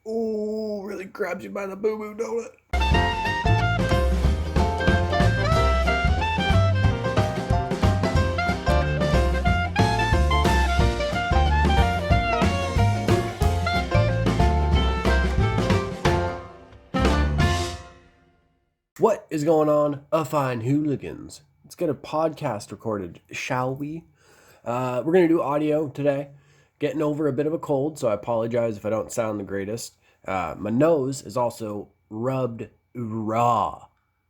Oh, really grabs you by the boo-boo, don't it? What is going on, fine hooligans? Let's get a podcast recorded, shall we? We're going to do audio today. Getting over a bit of a cold, so I apologize if I don't sound the greatest. My nose is also rubbed raw,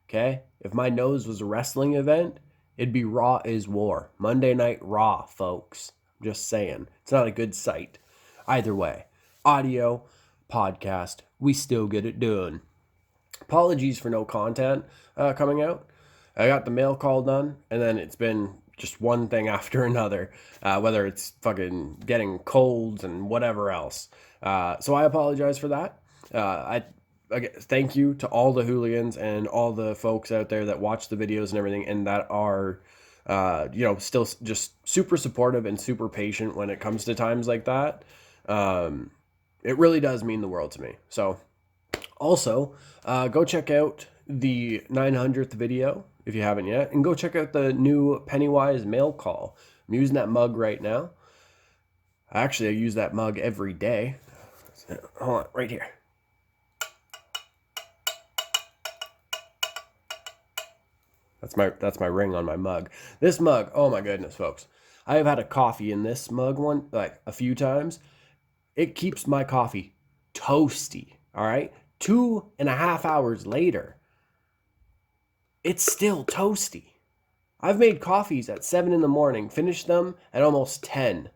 okay? If my nose was a wrestling event, it'd be Raw is War. Monday Night Raw, folks. I'm just saying. It's not a good sight. Either way, audio, podcast, we still get it done. Apologies for no content coming out. I got the mail call done, and then it's been just one thing after another, whether it's fucking getting colds and whatever else. So I apologize for that. Thank you to all the hooligans and all the folks out there that watch the videos and everything, and that are, still just super supportive and super patient when it comes to times like that. It really does mean the world to me. So also, go check out the 900th video if you haven't yet, and go check out the new Pennywise mail call. I'm using that mug right now. Actually, I use that mug every day. Hold on, right here. That's my ring on my mug. This mug, oh my goodness, folks. I have had a coffee in this mug a few times. It keeps my coffee toasty, all right? 2.5 hours later, it's still toasty. I've made coffees at 7 in the morning, finished them at almost 10,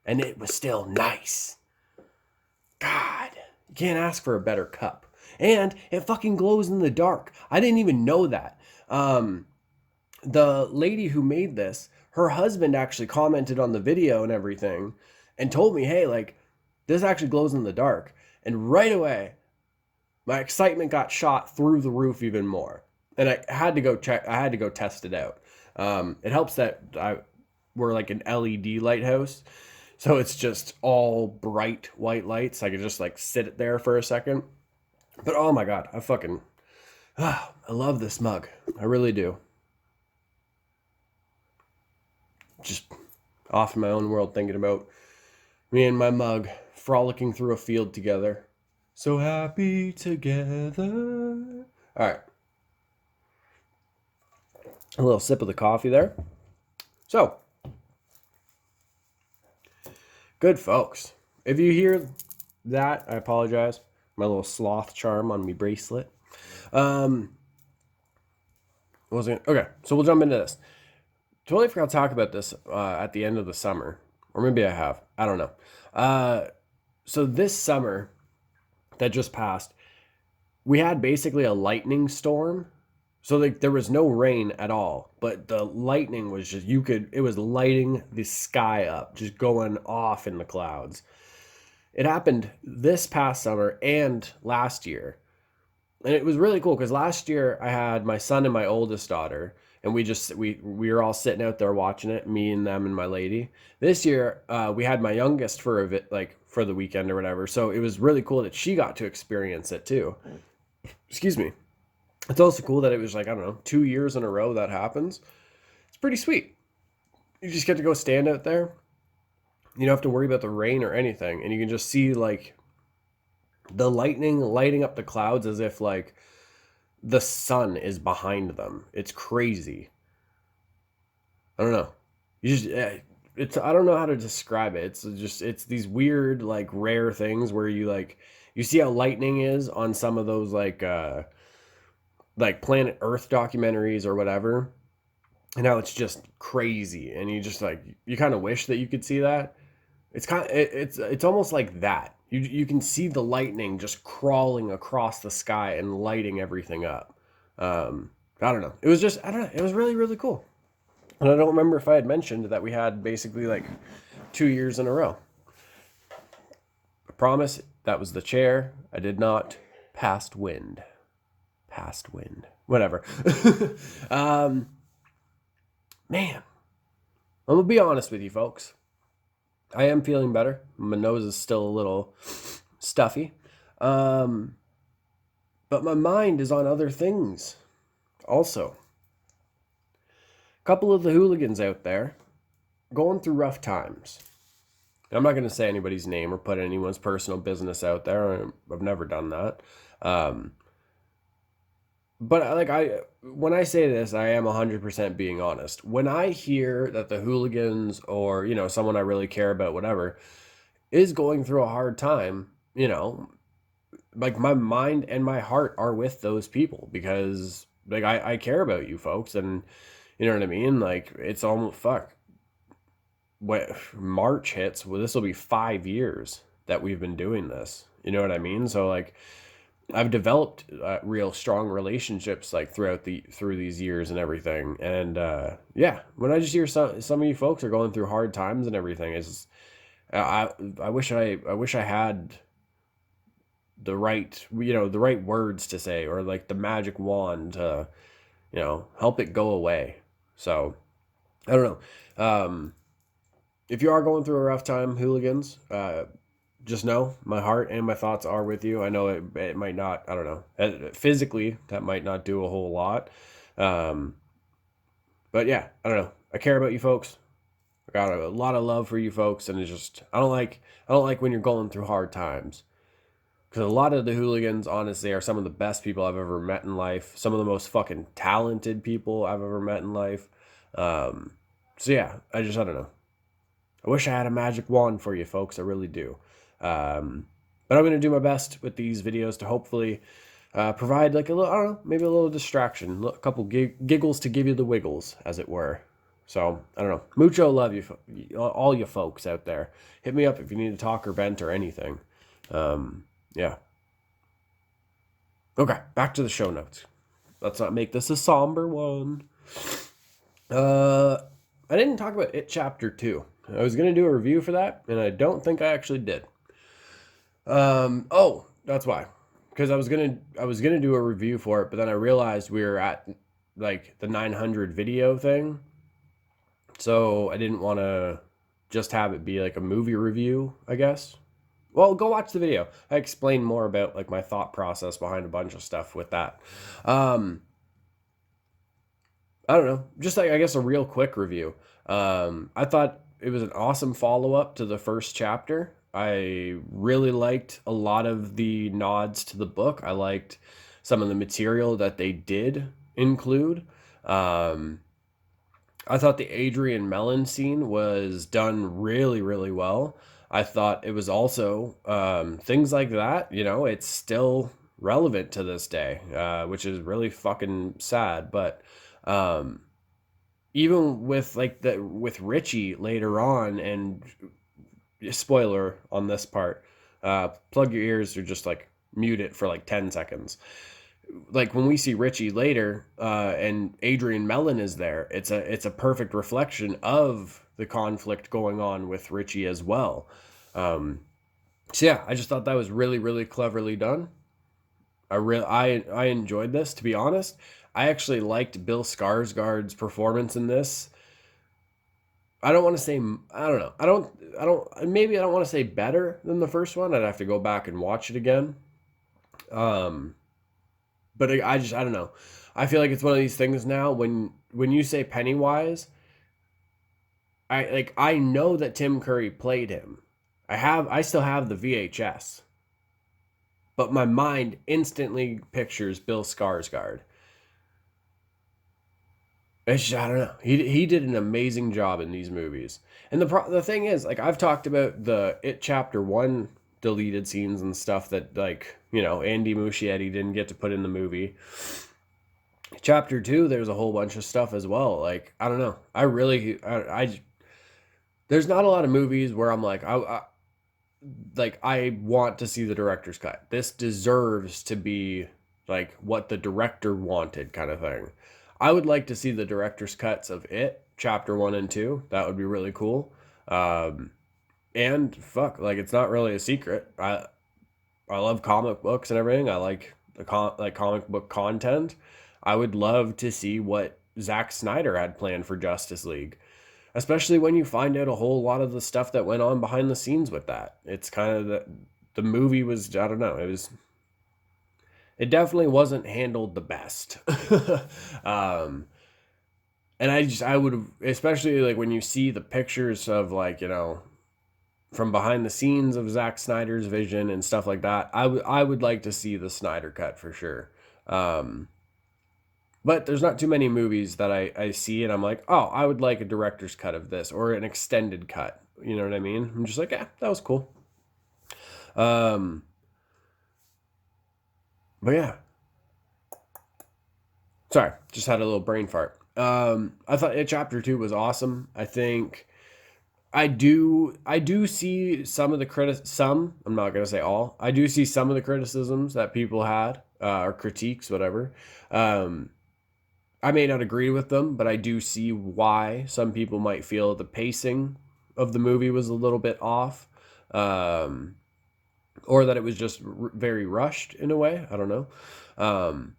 and it was still nice. God, you can't ask for a better cup. And it fucking glows in the dark. I didn't even know that. The lady who made this, her husband actually commented on the video and everything and told me, hey, like, this actually glows in the dark. And right away, my excitement got shot through the roof even more. And I had to go test it out. It helps that we're like an LED lighthouse. So it's just all bright white lights. I could just like sit there for a second. But oh my God, I love this mug. I really do. Just off in my own world thinking about me and my mug frolicking through a field together. So happy together. All right. A little sip of the coffee there. So, good folks. If you hear that, I apologize. My little sloth charm on me bracelet. Okay, so we'll jump into this. Totally forgot to talk about this at the end of the summer. Or maybe I have. I don't know. So this summer that just passed, we had basically a lightning storm. So like there was no rain at all, but the lightning was just, it was lighting the sky up, just going off in the clouds. It happened this past summer and last year. And it was really cool because last year I had my son and my oldest daughter, and we were all sitting out there watching it, me and them and my lady. This year, we had my youngest for for the weekend or whatever. So it was really cool that she got to experience it too. Excuse me. It's also cool that it was 2 years in a row that happens. It's pretty sweet. You just get to go stand out there. You don't have to worry about the rain or anything. And you can just see like the lightning lighting up the clouds as if like the sun is behind them. It's crazy. I don't know. I don't know how to describe it. It's these weird, like rare things where you see how lightning is on some of those like Planet Earth documentaries or whatever, and how it's just crazy, and you kind of wish that you could see that. It's almost like that. You can see the lightning just crawling across the sky and lighting everything up. I don't know. It was really, really cool. And I don't remember if I had mentioned that we had basically like 2 years in a row. I promise that was the chair. I did not past wind. Whatever. Man, I'm gonna be honest with you folks. I am feeling better. My nose is still a little stuffy. Um, but my mind is on other things also. A couple of the hooligans out there going through rough times. I'm not going to say anybody's name or put anyone's personal business out there. I've never done that. Um, but when I say this, I am 100% being honest. When I hear that the hooligans or, someone I really care about, whatever, is going through a hard time, like my mind and my heart are with those people because like I care about you folks, and you know what I mean? Like it's almost fuck. When March hits, well, this will be 5 years that we've been doing this. You know what I mean? So like I've developed real strong relationships like through these years and everything. And yeah, when I just hear some of you folks are going through hard times and everything, it's just, I wish I had the right the right words to say, or like the magic wand to help it go away. So I don't know. If you are going through a rough time, hooligans, just know my heart and my thoughts are with you. I know it might not, I don't know, physically that might not do a whole lot. Um, but yeah, I don't know. I care about you folks. I got a lot of love for you folks, and it's just I don't like when you're going through hard times. Because a lot of the hooligans, honestly, are some of the best people I've ever met in life. Some of the most fucking talented people I've ever met in life. So yeah, I don't know. I wish I had a magic wand for you folks. I really do. But I'm going to do my best with these videos to hopefully provide like a little, I don't know, maybe a little distraction, a couple giggles to give you the wiggles, as it were. So, I don't know. Mucho love you, all you folks out there. Hit me up if you need to talk or vent or anything. Yeah. Okay, back to the show notes. Let's not make this a somber one. I didn't talk about It Chapter 2. I was going to do a review for that, and I don't think I actually did. Oh, that's why. Because I was gonna do a review for it, but then I realized we were at like the 900 video thing. So I didn't want to just have it be like a movie review, I guess. Well, go watch the video. I explain more about like my thought process behind a bunch of stuff with that. I don't know, just like I guess a real quick review. I thought it was an awesome follow up to the first chapter. I really liked a lot of the nods to the book. I liked some of the material that they did include. I thought the Adrian Mellon scene was done really, really well. I thought it was also things like that, it's still relevant to this day, which is really fucking sad. But um, even with with Richie later on, and spoiler on this part, plug your ears or just like mute it for like 10 seconds. Like when we see Richie later, and Adrian Mellon is there, it's a perfect reflection of the conflict going on with Richie as well. So yeah, I just thought that was really, really cleverly done. I enjoyed this, to be honest. I actually liked Bill Skarsgård's performance in this. I don't want to say, I don't know. Maybe I don't want to say better than the first one. I'd have to go back and watch it again. But I don't know. I feel like it's one of these things now when you say Pennywise, I know that Tim Curry played him. I still have the VHS. But my mind instantly pictures Bill Skarsgård. I don't know. He did an amazing job in these movies. And the thing is, like I've talked about the It Chapter 1 deleted scenes and stuff that Andy Muschietti didn't get to put in the movie. Chapter 2, there's a whole bunch of stuff as well. Like I don't know. There's not a lot of movies where I'm like I want to see the director's cut. This deserves to be like what the director wanted, kind of thing. I would like to see the director's cuts of It Chapter 1 and 2. That would be really cool. And fuck, like it's not really a secret. I love comic books and everything. I like comic book content. I would love to see what Zack Snyder had planned for Justice League, especially when you find out a whole lot of the stuff that went on behind the scenes with that. It's kind of the movie was, I don't know, it definitely wasn't handled the best. um, and I would, especially like when you see the pictures of like, from behind the scenes of Zack Snyder's vision and stuff like that, I would like to see the Snyder cut for sure. But there's not too many movies that I see and I'm like, oh, I would like a director's cut of this or an extended cut. You know what I mean? I'm just like, yeah, that was cool. But yeah. Sorry, just had a little brain fart. I thought chapter 2 was awesome. I think I do see some of the some, I'm not gonna say all. I do see some of the criticisms that people had, or critiques, whatever. Um, I may not agree with them, but I do see why some people might feel the pacing of the movie was a little bit off, um, or that it was just very rushed in a way. I don't know. Um,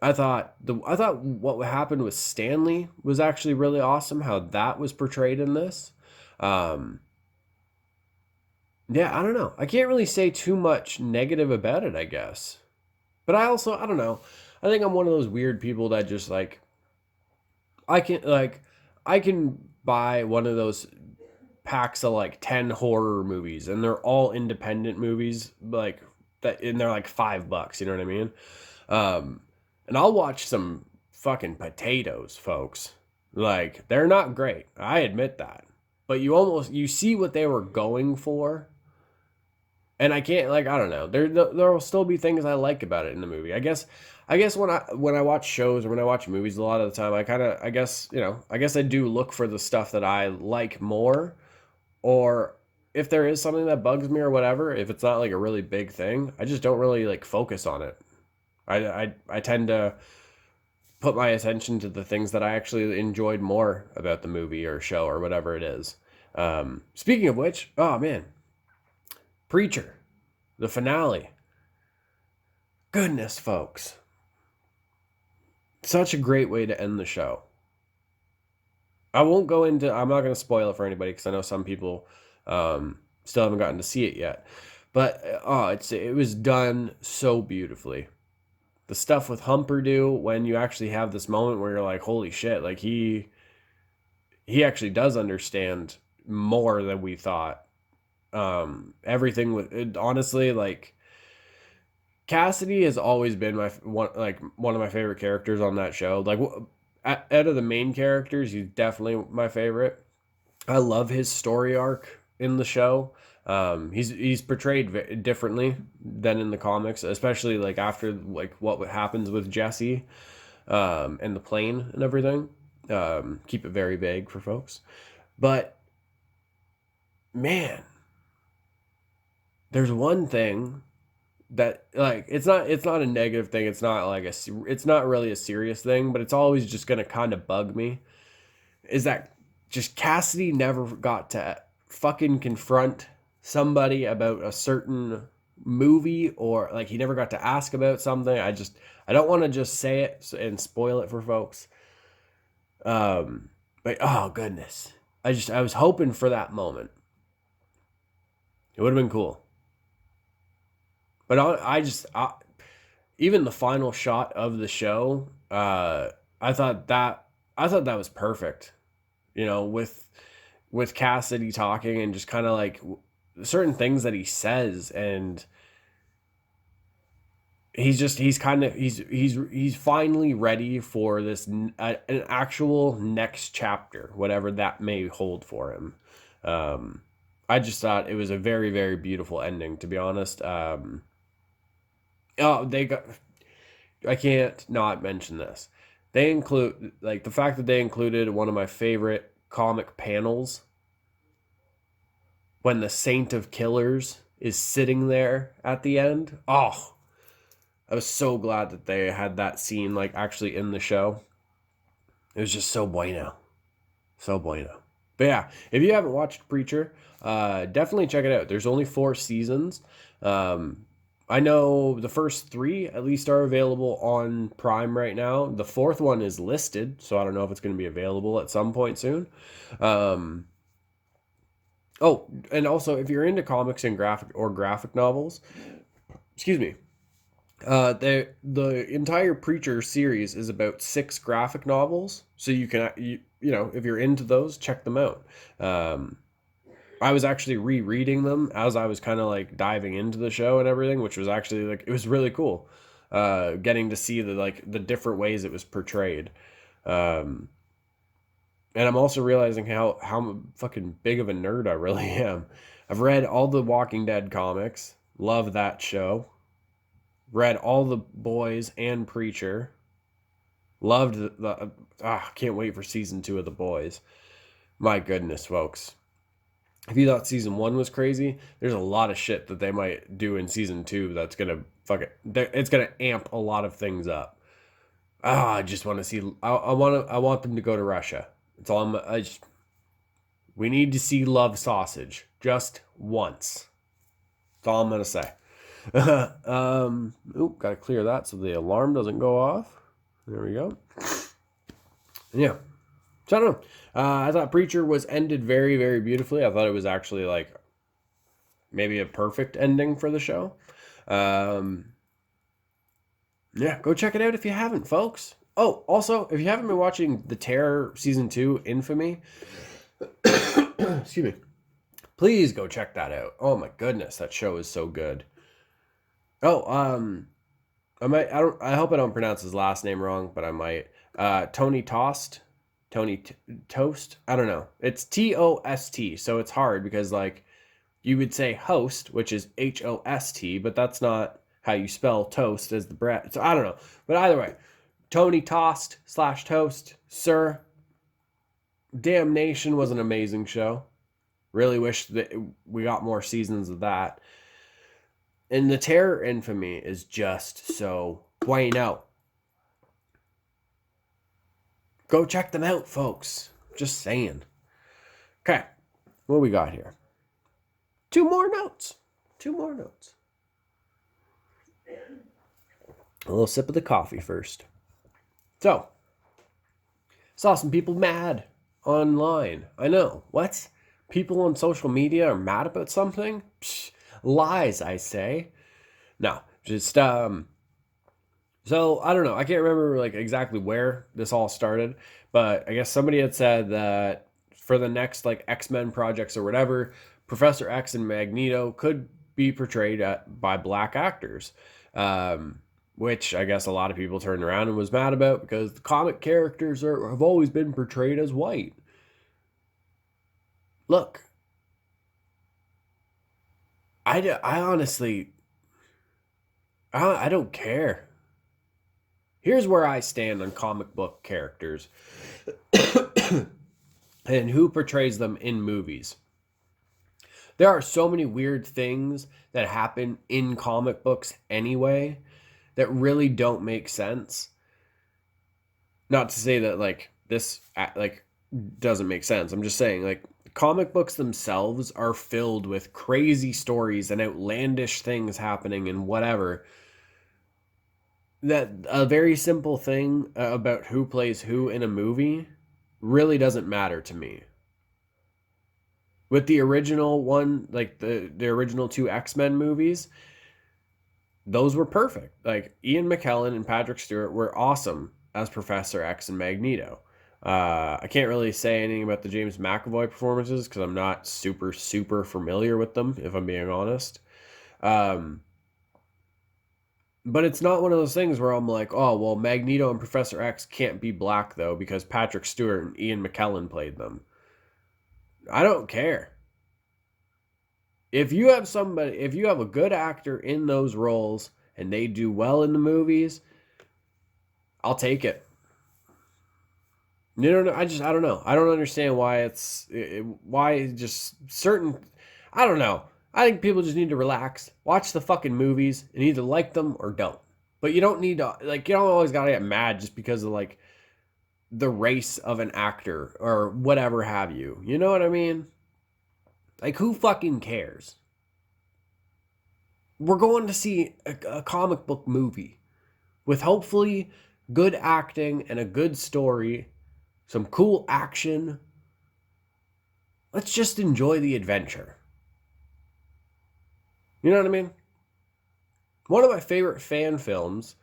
I thought what happened with Stanley was actually really awesome. How that was portrayed in this. Um, yeah, I don't know. I can't really say too much negative about it, I guess. But I don't know. I think I'm one of those weird people that just like I can like I can buy one of those packs of like 10 horror movies and they're all independent movies like that and they're like $5, you know what I mean? Um and I'll watch some fucking potatoes, folks. Like they're not great. I admit that. But you see what they were going for. And I can't like I don't know. There will still be things I like about it in the movie. I guess when I watch shows or when I watch movies a lot of the time I guess I do look for the stuff that I like more, or if there is something that bugs me or whatever, if it's not like a really big thing, I just don't really like focus on it. I tend to put my attention to the things that I actually enjoyed more about the movie or show or whatever it is. Speaking of which, oh man, Preacher, the finale. Goodness, folks. Such a great way to end the show. I'm not going to spoil it for anybody because I know some people still haven't gotten to see it yet. But it was done so beautifully. The stuff with Humperdew, when you actually have this moment where you're like, holy shit, like he actually does understand more than we thought. Everything with it, honestly, like Cassidy has always been one of my favorite characters on that show. Like out of the main characters, he's definitely my favorite. I love his story arc in the show. He's portrayed differently than in the comics, especially like after like what happens with Jesse, and the plane and everything. Keep it very vague for folks, but man, there's one thing that like it's not a negative thing. It's not really a serious thing, but it's always just gonna kind of bug me. Is that just Cassidy never got to fucking confront somebody about a certain movie, or like he never got to ask about something. I don't want to just say it and spoil it for folks. But oh goodness, I was hoping for that moment. It would have been cool. But even the final shot of the show, I thought that was perfect. With Cassidy talking and just kind of like certain things that he says, and he's finally ready for this an actual next chapter, whatever that may hold for him. I just thought it was a very, very beautiful ending, to be honest. Oh, I can't not mention this. They include, like, the fact that they included one of my favorite comic panels when the Saint of Killers is sitting there at the end. Oh, I was so glad that they had that scene, like, actually in the show. It was just so bueno. So bueno. But yeah, if you haven't watched Preacher, definitely check it out. There's only 4 seasons. I know the first 3 at least are available on Prime right now. The 4th one is listed, so I don't know if it's going to be available at some point soon. Oh, and also if you're into comics and graphic novels, excuse me, the entire Preacher series is about 6 graphic novels, so you know, if you're into those, check them out. Um, I was actually rereading them as I was kind of like diving into the show and everything, which was actually like it was really cool. Getting to see the different ways it was portrayed. Um, and I'm also realizing how fucking big of a nerd I really am. I've read all the Walking Dead comics. Love that show. Read all the Boys and Preacher. Loved can't wait for season 2 of the Boys. My goodness, folks. If you thought season 1 was crazy, there's a lot of shit that they might do in season 2 that's gonna it's gonna amp a lot of things up. I just want to see. I want them to go to Russia. It's all. We need to see Love Sausage just once. That's all I'm gonna say. Gotta clear that so the alarm doesn't go off. There we go. And yeah. So I don't know. I thought Preacher was ended very, very beautifully. I thought it was actually like maybe a perfect ending for the show. Yeah, go check it out if you haven't, folks. Oh, also, if you haven't been watching The Terror Season 2 Infamy, excuse me, please go check that out. Oh my goodness, that show is so good. Oh, I hope I don't pronounce his last name wrong, but I might. Tony Tost, Toast. I don't know. It's Tost, so it's hard because like you would say host, which is HOST, but that's not how you spell toast as the bread. So I don't know, but either way, Tony Tost / Toast, sir. Damnation was an amazing show. Really wish that we got more seasons of that. And The Terror Infamy is just so bueno. Go check them out, folks. Just saying. Okay, what we got here? 2 more notes. 2 more notes. A little sip of the coffee first. So, saw some people mad online. I know. What? People on social media are mad about something? Psh, lies, I say. No, just so I don't know. I can't remember like exactly where this all started, but I guess somebody had said that for the next like X-Men projects or whatever, Professor X and Magneto could be portrayed by black actors. Which I guess a lot of people turned around and was mad about because the comic characters have always been portrayed as white. Look, I honestly, I don't care. Here's where I stand on comic book characters and who portrays them in movies. There are so many weird things that happen in comic books anyway that really don't make sense. Not to say that like this like doesn't make sense. I'm just saying like comic books themselves are filled with crazy stories and outlandish things happening and whatever. That a very simple thing about who plays who in a movie really doesn't matter to me. With the original one, like the original 2 X-Men movies, those were perfect. Like Ian McKellen and Patrick Stewart were awesome as Professor X and Magneto. I can't really say anything about the James McAvoy performances because I'm not super familiar with them, if I'm being honest. But it's not one of those things where I'm like, oh, well, Magneto and Professor X can't be black though because Patrick Stewart and Ian McKellen played them. I don't care. If you have a good actor in those roles and they do well in the movies, I'll take it. You know, I don't know. I don't understand why why just certain. I don't know. I think people just need to relax, watch the fucking movies, and either like them or don't. But you don't need to like. You don't always gotta get mad just because of like the race of an actor or whatever have you. You know what I mean? Like, who fucking cares? We're going to see a comic book movie with hopefully good acting and a good story, some cool action. Let's just enjoy the adventure. You know what I mean? One of my favorite fan films,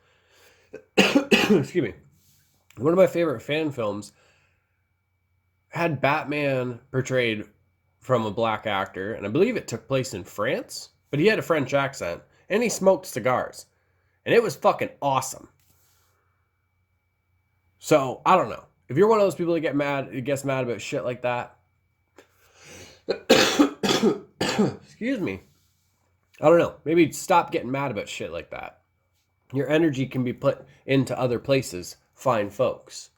excuse me, one of my favorite fan films had Batman portrayed from a black actor, and I believe it took place in France, but he had a French accent, and he smoked cigars, and it was fucking awesome. So, I don't know. If you're one of those people that gets mad about shit like that, excuse me, I don't know. Maybe stop getting mad about shit like that. Your energy can be put into other places, fine folks.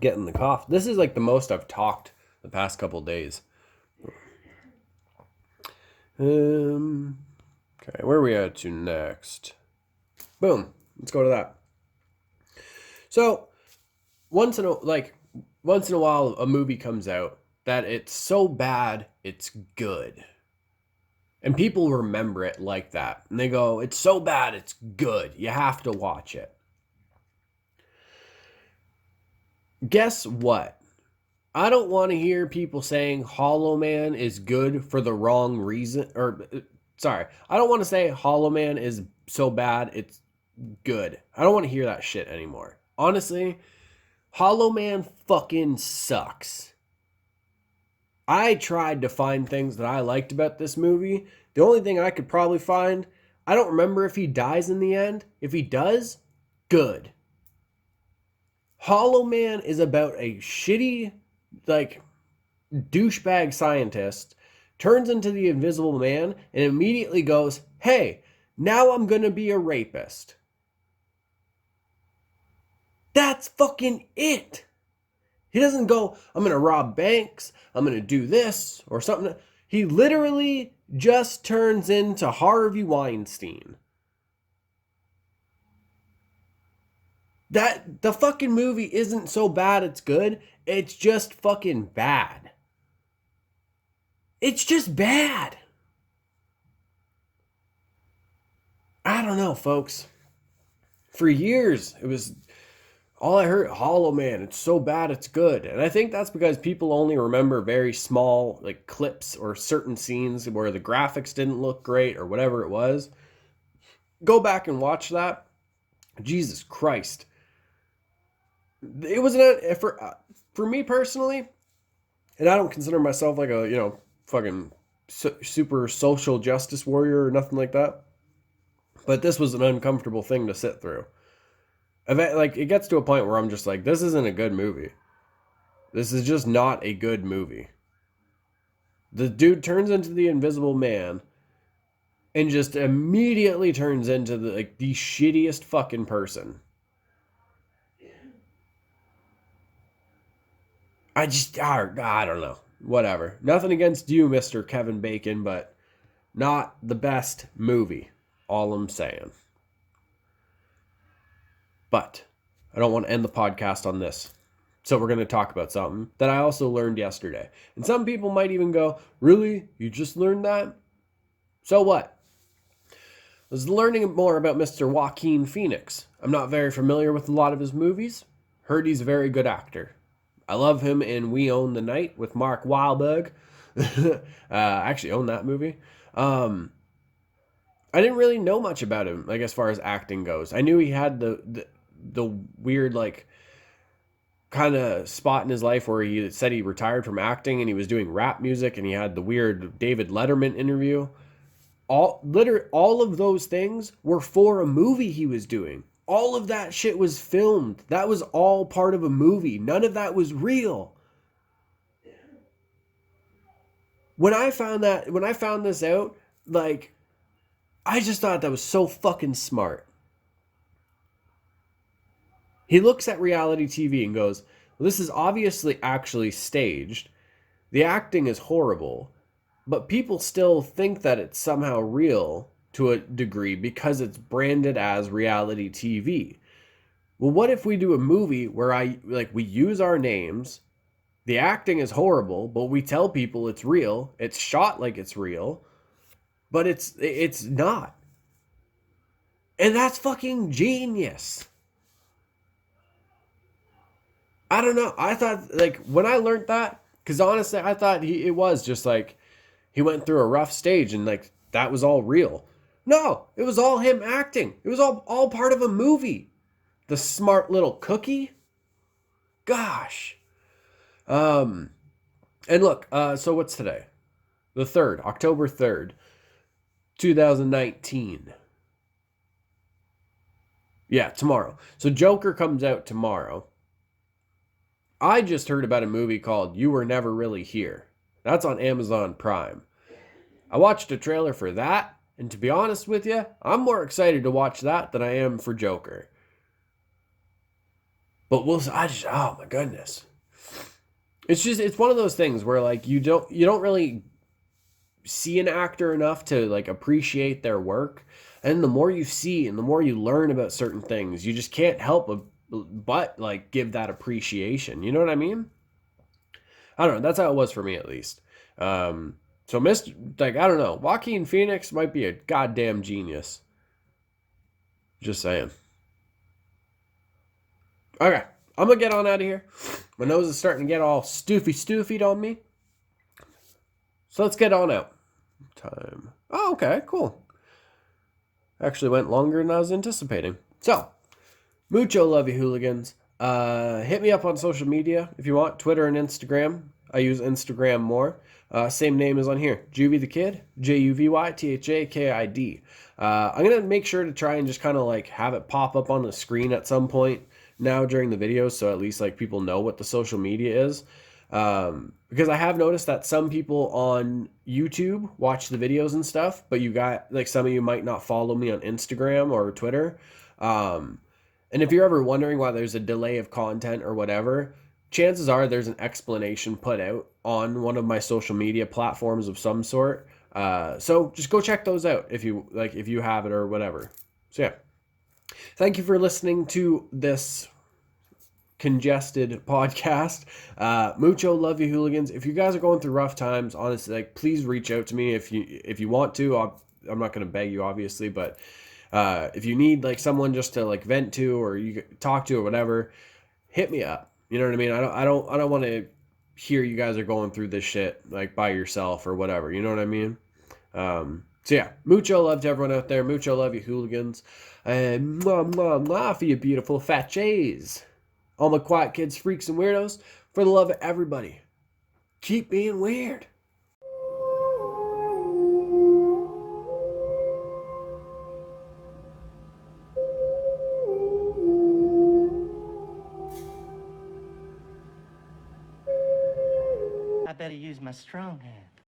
Getting the cough. This is like the most I've talked the past couple days. Okay, where are we at to next? Boom. Let's go to that. So, once in a while a movie comes out that it's so bad it's good. And people remember it like that. And they go, it's so bad it's good. You have to watch it. Guess what? I don't want to hear people saying Hollow Man is good for the wrong reason. I don't want to say Hollow Man is so bad it's good. I don't want to hear that shit anymore. Honestly, Hollow Man fucking sucks. I tried to find things that I liked about this movie. The only thing I could probably find, I don't remember if he dies in the end. If he does, good. Hollow Man is about a shitty, douchebag scientist, turns into the Invisible Man, and immediately goes, hey, now I'm gonna be a rapist. That's fucking it. He doesn't go, I'm gonna rob banks, I'm gonna do this, or something. He literally just turns into Harvey Weinstein. The fucking movie isn't so bad it's good. It's just fucking bad. It's just bad. I don't know, folks. For years, it was all I heard, Hollow Man. It's so bad it's good. And I think that's because people only remember very small clips or certain scenes where the graphics didn't look great or whatever it was. Go back and watch that. Jesus Christ. It was for me personally, and I don't consider myself like a fucking super social justice warrior or nothing like that, but this was an uncomfortable thing to sit through. It gets to a point where I'm just like, this isn't a good movie. This is just not a good movie. The dude turns into the Invisible Man and just immediately turns into the shittiest fucking person. I don't know. Whatever. Nothing against you, Mr. Kevin Bacon, but not the best movie. All I'm saying. But I don't want to end the podcast on this. So we're going to talk about something that I also learned yesterday. And some people might even go, really? You just learned that? So what? I was learning more about Mr. Joaquin Phoenix. I'm not very familiar with a lot of his movies. Heard he's a very good actor. I love him in We Own the Night with Mark Wahlberg. I actually own that movie. I didn't really know much about him, as far as acting goes. I knew he had the weird, kind of spot in his life where he said he retired from acting and he was doing rap music, and he had the weird David Letterman interview. All of those things were for a movie he was doing. All of that shit was filmed. That was all part of a movie. None of that was real. When I found this out, I just thought that was so fucking smart. He looks at reality TV and goes, well, this is obviously actually staged. The acting is horrible, but people still think that it's somehow real to a degree because it's branded as reality TV. Well, what if we do a movie where we use our names, the acting is horrible, but we tell people it's real, it's shot like it's real, but it's not. And that's fucking genius. I don't know. I thought, like, when I learned that, because honestly, I thought it was just like he went through a rough stage and like that was all real. No, it was all him acting. It was all part of a movie. The smart little cookie. Gosh. And look, so what's today? The 3rd, October 3rd, 2019. Yeah, tomorrow. So Joker comes out tomorrow. I just heard about a movie called You Were Never Really Here. That's on Amazon Prime. I watched a trailer for that, and to be honest with you, I'm more excited to watch that than I am for Joker. But oh my goodness. It's one of those things where like you don't really see an actor enough to like appreciate their work. And the more you see and the more you learn about certain things, you just can't help but like give that appreciation. You know what I mean? I don't know. That's how it was for me, at least. So Mr. Like, I don't know. Joaquin Phoenix might be a goddamn genius. Just saying. Okay. I'm going to get on out of here. My nose is starting to get all stoofied on me. So let's get on out. Time. Oh, okay. Cool. Actually went longer than I was anticipating. So, mucho love you, hooligans. Hit me up on social media if you want. Twitter and Instagram. I use Instagram more. Same name as on here. JuvyThaKid. JuvyThaKid. I'm going to make sure to try and just kind of like have it pop up on the screen at some point now during the videos, so at least like people know what the social media is. Because I have noticed that some people on YouTube watch the videos and stuff, but you got like some of you might not follow me on Instagram or Twitter. And if you're ever wondering why there's a delay of content or whatever, chances are there's an explanation put out on one of my social media platforms of some sort. So just go check those out if you have it or whatever. So yeah. Thank you for listening to this congested podcast. Mucho love you, hooligans. If you guys are going through rough times, honestly, like please reach out to me if you want to. I'm not going to beg you, obviously, but if you need like someone just to like vent to or you talk to or whatever, hit me up. You know what I mean? I don't want to hear you guys are going through this shit like by yourself or whatever. You know what I mean? So yeah, mucho love to everyone out there. Mucho love you, hooligans. And mwah, mwah, mwah for you beautiful fat jays. All my quiet kids, freaks, and weirdos, for the love of everybody, keep being weird. I better use my strong hand.